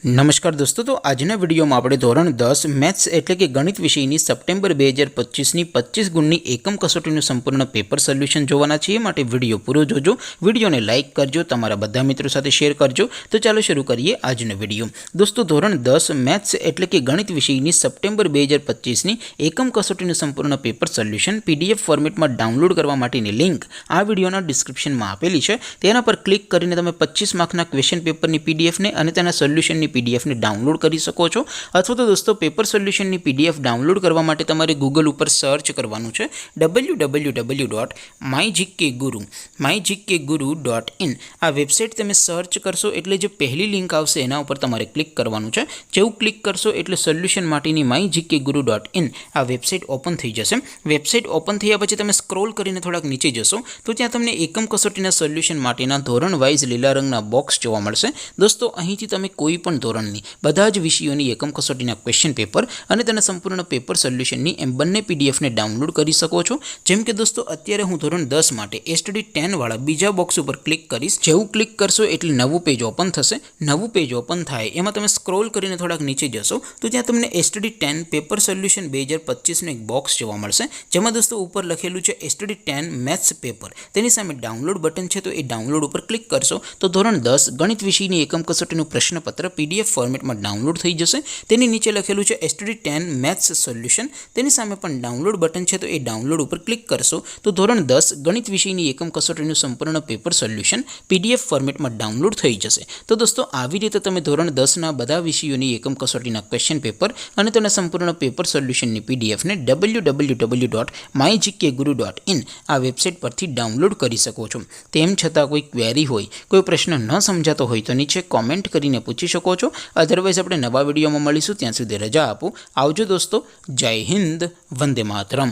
नमस्कार दोस्तों, तो આજના વિડીયોમાં આપણે ધોરણ 10 મેથ્સ એટલે કે ગણિત વિષયની સપ્ટેમ્બર 2025ની 25 ગુણની એકમ કસોટીનું સંપૂર્ણ પેપર સોલ્યુશન જોવાના છીએ। માટે વિડીયો પૂરો જોજો, વિડીયોને લાઇક કરજો, તમારા બધા મિત્રો સાથે શેર કરજો। તો ચાલો શરૂ કરીએ આજનો વિડીયો। દોસ્તો, ધોરણ 10 મેથ્સ એટલે કે ગણિત વિષયની સપ્ટેમ્બર 2025ની એકમ કસોટીનું સંપૂર્ણ પેપર સોલ્યુશન પીડીએફ ફોર્મેટમાં ડાઉનલોડ કરવા માટેની લિંક આ વિડીયોના ડિસ્ક્રિપ્શનમાં આપેલી છે। તેના પર ક્લિક કરીને તમે 25 માર્કના ક્વેશ્ચન પેપરની પીડીએફને અને તેના સોલ્યુશનની पीडीएफ ने डाउनलॉड कर सको છો। अथवा तो दोस्तों पेपर सोल्यूशन ની पीडीएफ डाउनलॉड करवा माटे तमारे गूगल पर सर्च करवानुं छे www.mygkguru.in। आ वेबसाइट तमे सर्च करशो एटले जे पहली लिंक आवशे एना उपर तमारे क्लिक करवानुं छे। जेवुं क्लिक करशो एटले सोल्यूशन माटेनी mygkguru.in आ वेबसाइट ओपन थई जशे। वेबसाइट ओपन थया पछी तमे स्क्रॉल करीने थोड़ाक नीचे जशो तो त्यां तमने एकम कसोटीना सोल्यूशन माटेना धोरण वाइज लीला रंगना बॉक्स जोवा मळशे। दोस्तों, અહીંથી તમે કોઈ પણ ધોરણની બધા જ વિષયોની એકમ કસોટીના ક્વેશ્ચન પેપર અને તેના સંપૂર્ણ પેપર સોલ્યુશનની એમ બંને પીડીએફને ડાઉનલોડ કરી શકો છો। જેમ કે દોસ્તો, અત્યારે હું ધોરણ 10 માટે એસટીડી 10 વાળા બીજા બોક્સ ઉપર ક્લિક કરીશ। જેવું ક્લિક કરશો એટલે નવું પેજ ઓપન થશે। નવું પેજ ઓપન થાય એમાં તમે સ્ક્રોલ કરીને થોડાક નીચે જશો તો ત્યાં તમને એસટીડી 10 પેપર સોલ્યુશન 2025નું એક બોક્સ જોવા મળશે। જેમાં દોસ્તો ઉપર લખેલું છે એસટીડી 10 મેથ્સ પેપર। તેની સામે ડાઉનલોડ બટન છે, તો એ ડાઉનલોડ ઉપર ક્લિક કરશો તો ધોરણ 10 ગણિત વિષયની એકમ કસોટીનું પ્રશ્નપત્ર पीडीएफ फॉर्मेट में डाउनलॉड थई जशे। तेनी नीचे लखेलू है एसटीडी 10 मैथ्स सोल्यूशन। तेनी सामे पण डाउनलॉड बटन है, तो ये डाउनलॉड पर क्लिक करशो तो धोरण 10 गणित विषयनी एकम कसोटीनुं संपूर्ण पेपर सोल्यूशन पीडीएफ फॉर्मेट में डाउनलॉड थई जशे। तो दोस्तों, आवी रीते तमे धोरण 10 ना बधा विषयोनी एकम कसोटीना क्वेश्चन पेपर अने तेना संपूर्ण पेपर सोल्यूशननी पीडीएफ ने www.mygkguru.in आ वेबसाइट परथी डाउनलॉड करी सको छो। तेम छतां कोई क्वेरी होय, कोई प्रश्न न समजातो होय तो नीचे कॉमेंट करीने पूछी શકો છો। अदरवाइज આપણે નવા વિડીયોમાં મળીશું, ત્યાં સુધી રજા આપો। આવજો દોસ્તો, જય હિન્દ, વંદે માતરમ।